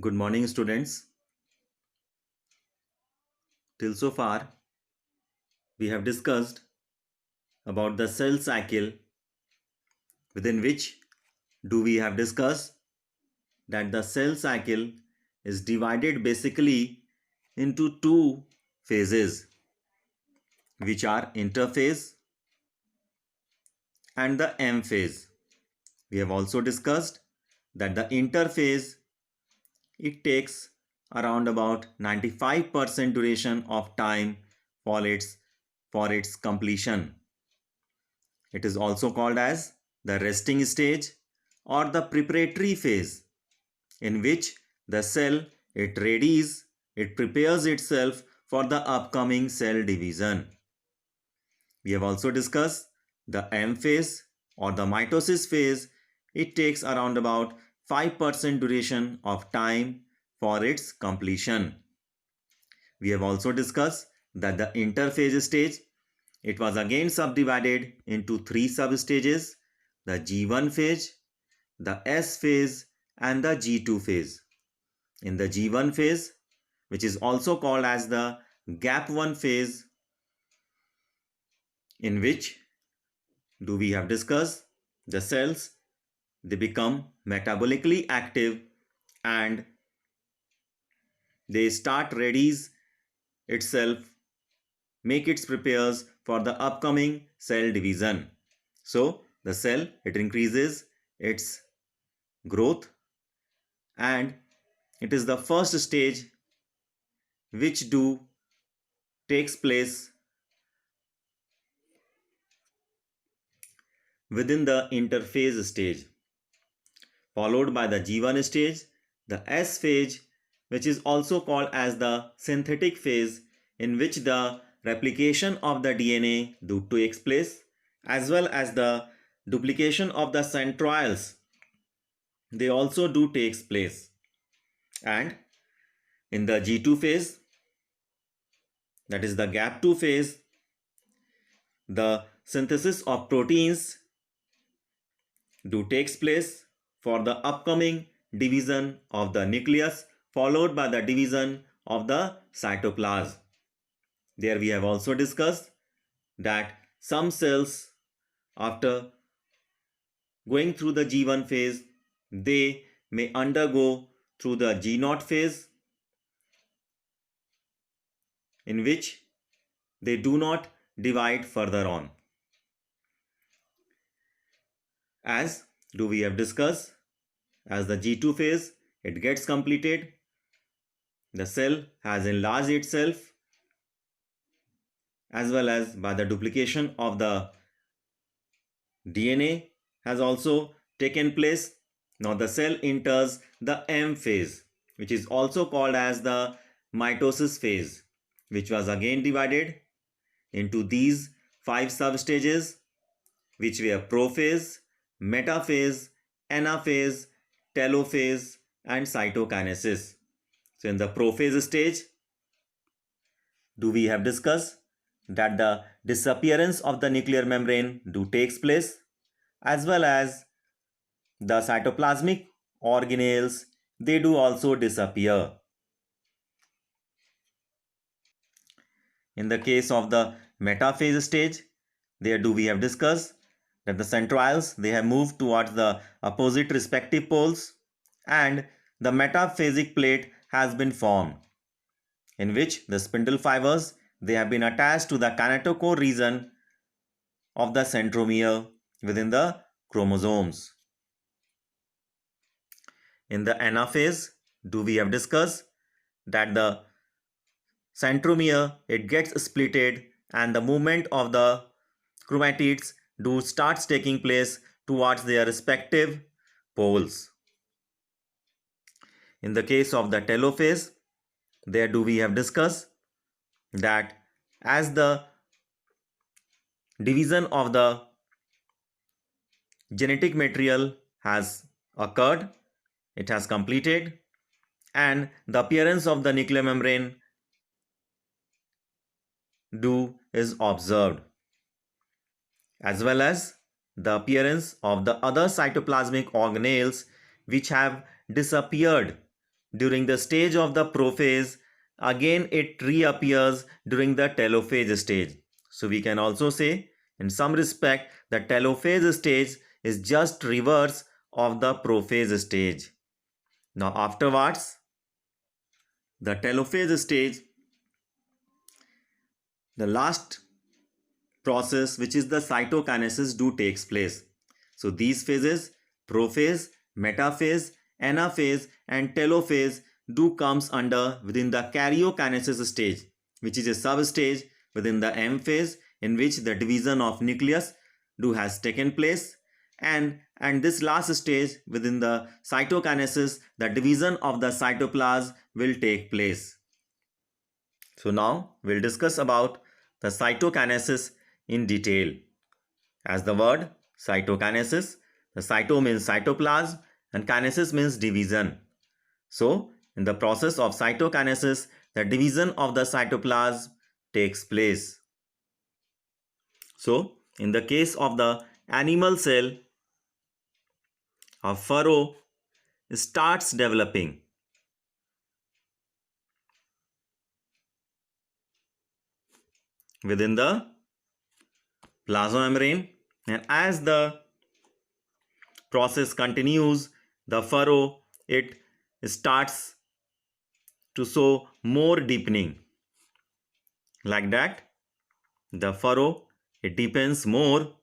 Good morning, students. Till so far, we have discussed about the cell cycle, within which we have discussed that the cell cycle is divided basically into two phases, which are interphase and the M phase. We have also discussed that the interphase, it takes around about 95% duration of time for its completion. It is also called as the resting stage or the preparatory phase, in which the cell it prepares itself for the upcoming cell division. We have also discussed the M phase or the mitosis phase. It takes around about 5% duration of time for its completion. We have also discussed that the interphase stage, it was again subdivided into three substages: the G1 phase, the S phase, and the G2 phase. In the G1 phase, which is also called as the gap 1 phase, in which we have discussed the cells, they become metabolically active and they start readies itself, make its prepares for the upcoming cell division. So the cell, it increases its growth, and it is the first stage which takes place within the interphase stage, followed by the G1 stage, the S phase, which is also called as the synthetic phase, in which the replication of the DNA takes place, as well as the duplication of the centrioles, they also takes place. And in the G2 phase, that is the gap 2 phase, the synthesis of proteins takes place for the upcoming division of the nucleus, followed by the division of the cytoplasm. There we have also discussed that some cells, after going through the G1 phase, they may undergo through the G0 phase, in which they do not divide further on. As we have discussed, as the G2 phase, it gets completed, the cell has enlarged itself, as well as by the duplication of the DNA has also taken place. Now the cell enters the M phase, which is also called as the mitosis phase, which was again divided into these 5 substages, which were prophase, metaphase, anaphase, telophase, and cytokinesis. So in the prophase stage, we have discussed that the disappearance of the nuclear membrane takes place, as well as the cytoplasmic organelles, they do also disappear. In the case of the metaphase stage, there we have discussed that the centrioles, they have moved towards the opposite respective poles, and the metaphasic plate has been formed, in which the spindle fibers, they have been attached to the kinetochore region of the centromere within the chromosomes. In the anaphase, we have discussed that the centromere, it gets splitted, and the movement of the chromatids starts taking place towards their respective poles. In the case of the telophase, there we have discussed that as the division of the genetic material has occurred, it has completed, and the appearance of the nuclear membrane is observed, as well as the appearance of the other cytoplasmic organelles which have disappeared during the stage of the prophase, again it reappears during the telophase stage. So we can also say, in some respect, the telophase stage is just reverse of the prophase stage. Now afterwards, the telophase stage, the last process, which is the cytokinesis, do takes place. So these phases, prophase, metaphase, anaphase and telophase, do comes under within the karyokinesis stage, which is a sub-stage within the M phase, in which the division of nucleus do has taken place, and this last stage within the cytokinesis, the division of the cytoplasm will take place. So now we'll discuss about the cytokinesis in detail. As the word cytokinesis, the cyto means cytoplasm and kinesis means division. So in the process of cytokinesis, the division of the cytoplasm takes place. So in the case of the animal cell, a furrow starts developing. Within the plasma membrane, and as the process continues, the furrow, it starts to show more deepening. Like that, the furrow, it deepens more,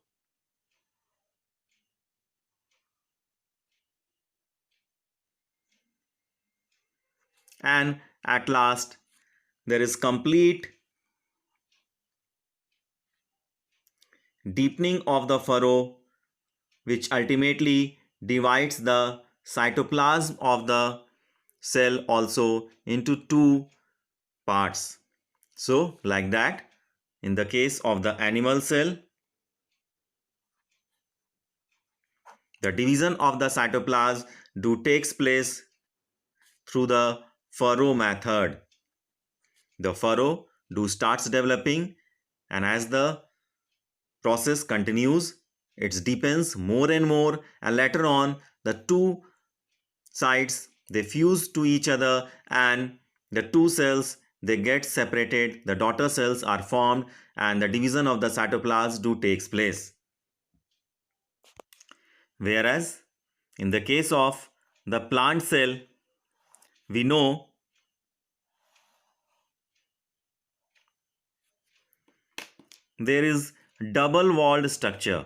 and at last there is complete deepening of the furrow, which ultimately divides the cytoplasm of the cell also into two parts. So like that, in the case of the animal cell, the division of the cytoplasm do takes place through the furrow method. The furrow do starts developing, and as the process continues, it deepens more and more, and later on the two sides, they fuse to each other, and the two cells, they get separated, the daughter cells are formed, and the division of the cytoplasm do takes place. Whereas in the case of the plant cell, we know there is double walled structure.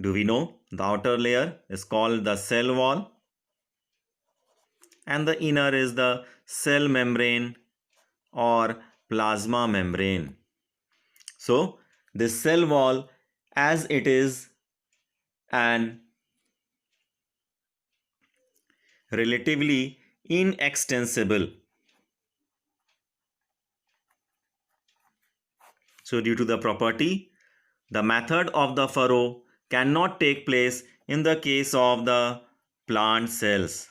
Do we know the outer layer is called the cell wall, and the inner is the cell membrane or plasma membrane. So this cell wall, as it is an relatively inextensible, so due to the property, the method of the furrow cannot take place in the case of the plant cells.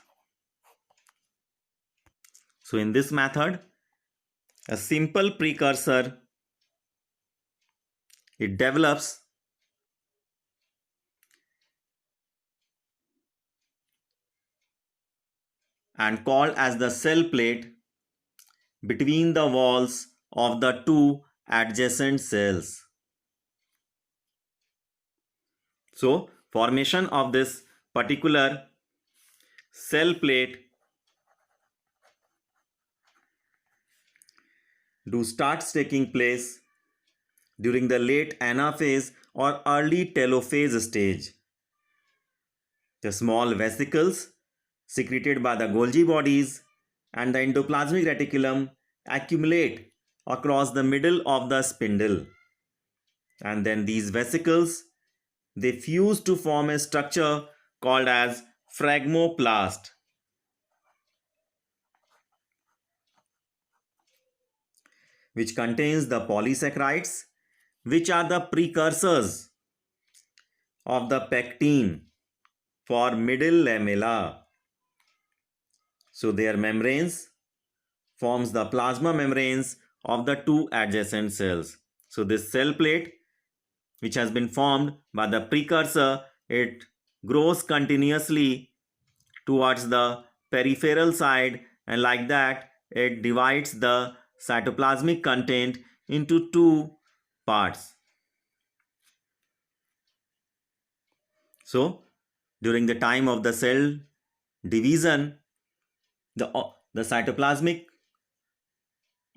So in this method, a simple precursor, it develops and called as the cell plate between the walls of the two adjacent cells. So formation of this particular cell plate do starts taking place during the late anaphase or early telophase stage. The small vesicles secreted by the Golgi bodies and the endoplasmic reticulum accumulate across the middle of the spindle, and then these vesicles, they fuse to form a structure called as phragmoplast, which contains the polysaccharides, which are the precursors of the pectin for middle lamella. So their membranes forms the plasma membranes of the two adjacent cells. So this cell plate, which has been formed by the precursor, it grows continuously towards the peripheral side, and like that it divides the cytoplasmic content into two parts. So during the time of the cell division, the cytoplasmic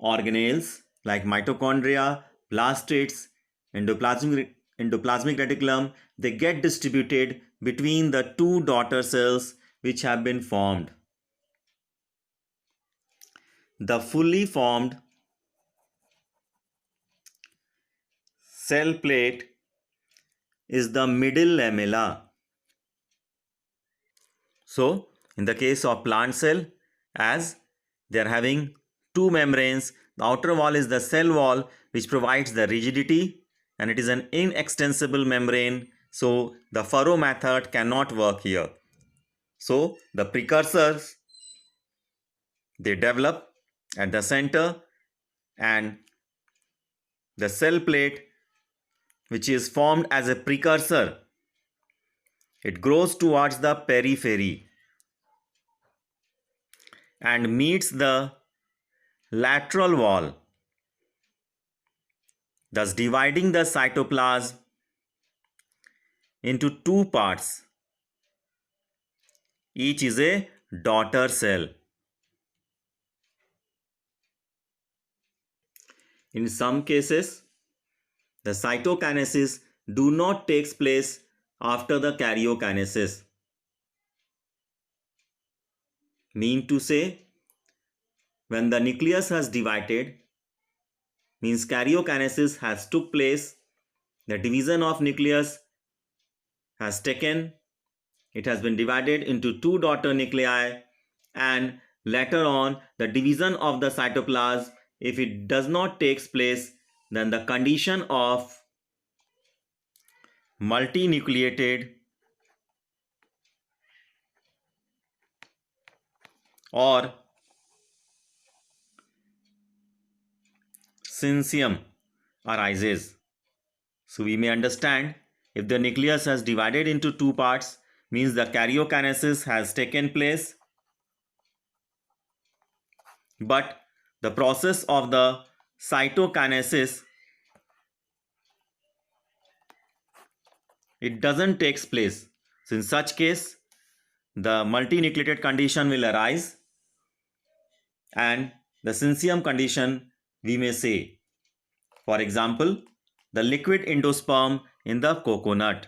organelles like mitochondria, blasts, endoplasmic reticulum, they get distributed between the two daughter cells which have been formed. The fully formed cell plate is the middle lamella. So, in the case of plant cell, as they are having two membranes, the outer wall is the cell wall which provides the rigidity, and it is an inextensible membrane, so the furrow method cannot work here. So the precursors, they develop at the center, and the cell plate which is formed as a precursor, it grows towards the periphery and meets the lateral wall, thus dividing the cytoplasm into two parts. Each is a daughter cell. In some cases, the cytokinesis do not take place after the karyokinesis. Mean to say, when the nucleus has divided, means karyokinesis has took place, the division of nucleus has taken, it has been divided into two daughter nuclei, and later on the division of the cytoplasm, if it does not take place, then the condition of multinucleated or syncytium arises. So we may understand, if the nucleus has divided into two parts, means the karyokinesis has taken place, but the process of the cytokinesis, it doesn't take place. So in such case, the multinucleated condition will arise, and the syncytium condition we may say. For example, the liquid endosperm in the coconut.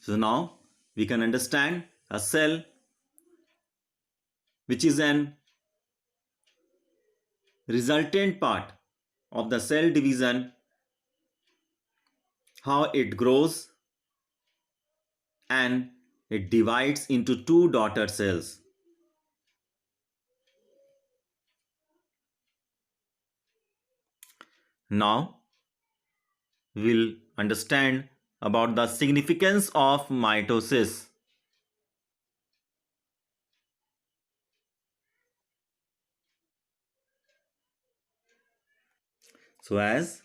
So now we can understand a cell which is an resultant part of the cell division, how it grows and it divides into two daughter cells. Now we'll understand about the significance of mitosis. So as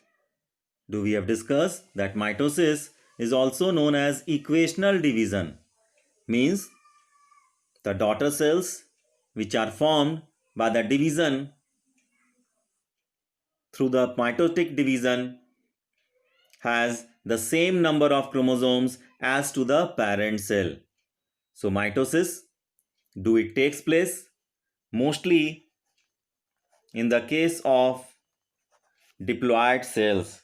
we have discussed that mitosis is also known as equational division, means the daughter cells which are formed by the division through the mitotic division has the same number of chromosomes as to the parent cell. So mitosis, do it takes place mostly in the case of diploid cells.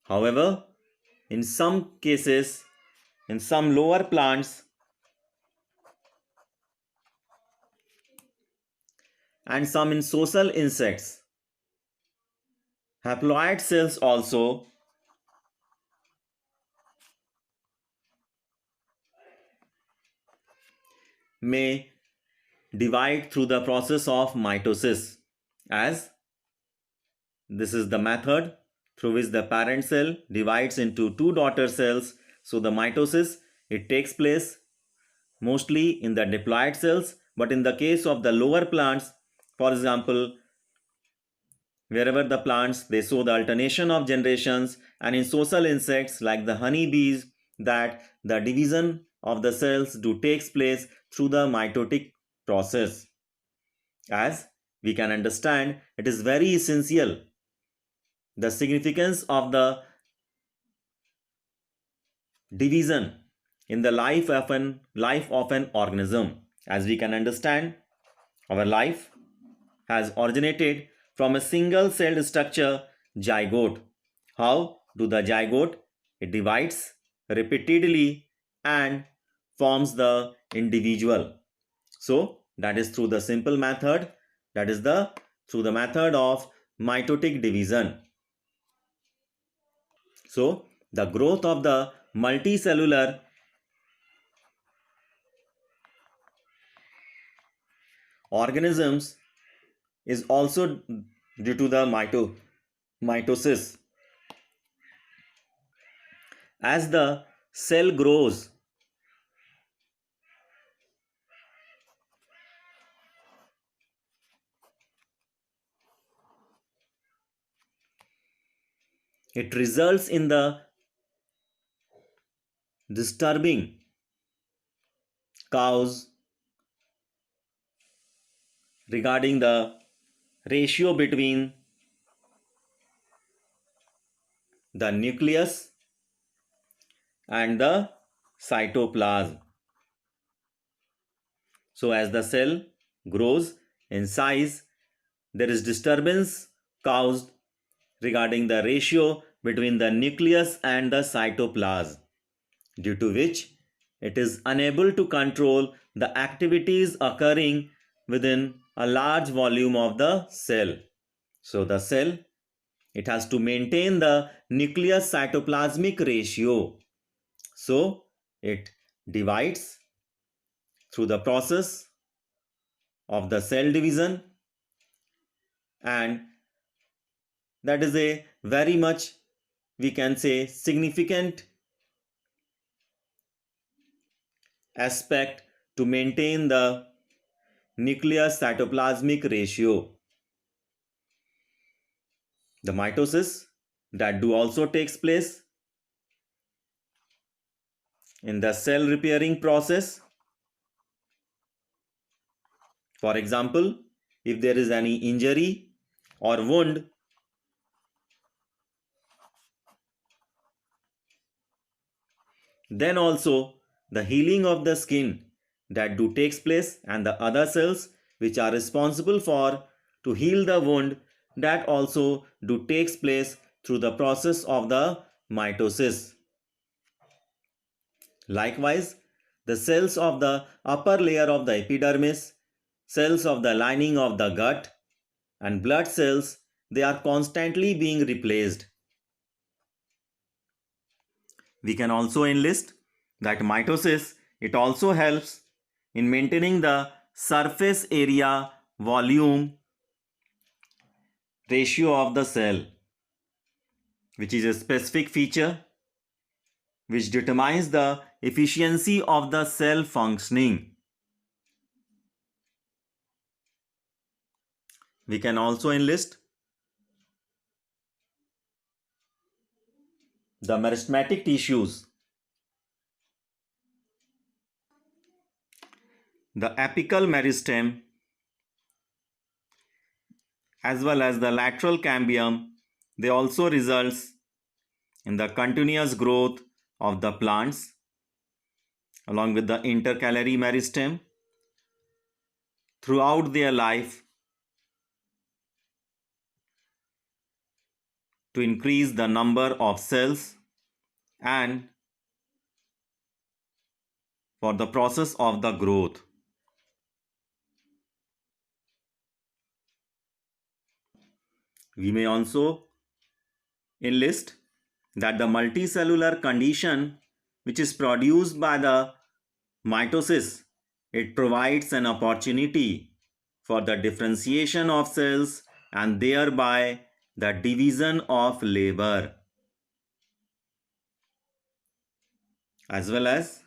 However, in some cases, in some lower plants and some in social insects, haploid cells also may divide through the process of mitosis, as this is the method through which the parent cell divides into two daughter cells. So the mitosis, it takes place mostly in the diploid cells, but in the case of the lower plants, For example, wherever the plants, they show the alternation of generations, and in social insects like the honeybees, that the division of the cells do takes place through the mitotic process. As we can understand, it is very essential the significance of the division in the life of an organism. As we can understand, our life has originated from a single celled structure, zygote. How do the zygote? It divides repeatedly and forms the individual. So that is through the simple method, that is the through the method of mitotic division. So the growth of the multicellular organisms is also due to the mitosis. As the cell grows, it results in the disturbing cows regarding the ratio between the nucleus and the cytoplasm. So as the cell grows in size, there is disturbance caused regarding the ratio between the nucleus and the cytoplasm, due to which it is unable to control the activities occurring within a large volume of the cell. So the cell, it has to maintain the nucleus cytoplasmic ratio. So it divides through the process of the cell division, and that is a very much, we can say, significant aspect to maintain the nucleus cytoplasmic ratio. The mitosis that do also takes place in the cell repairing process. For example, if there is any injury or wound, then also the healing of the skin that do takes place, and the other cells which are responsible for to heal the wound, that also do takes place through the process of the mitosis. Likewise, the cells of the upper layer of the epidermis, cells of the lining of the gut, and blood cells, they are constantly being replaced. We can also enlist that mitosis, it also helps in maintaining the surface area volume ratio of the cell, which is a specific feature which determines the efficiency of the cell functioning. We can also enlist the meristematic tissues, the apical meristem, as well as the lateral cambium. They also results in the continuous growth of the plants along with the intercalary meristem throughout their life to increase the number of cells and for the process of the growth. We may also enlist that the multicellular condition which is produced by the mitosis, it provides an opportunity for the differentiation of cells and thereby the division of labor, as well as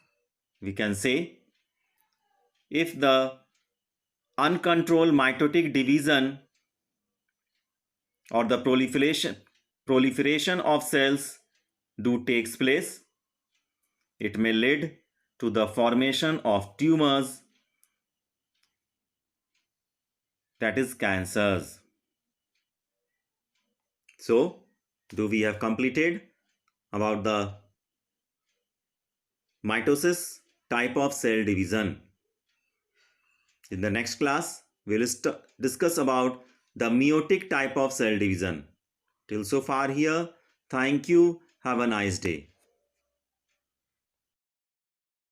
we can say, if the uncontrolled mitotic division or the proliferation of cells do takes place, it may lead to the formation of tumors, that is cancers. So, do we have completed about the mitosis type of cell division? In the next class, we'll discuss about the meiotic type of cell division. Till so far here, thank you. Have a nice day.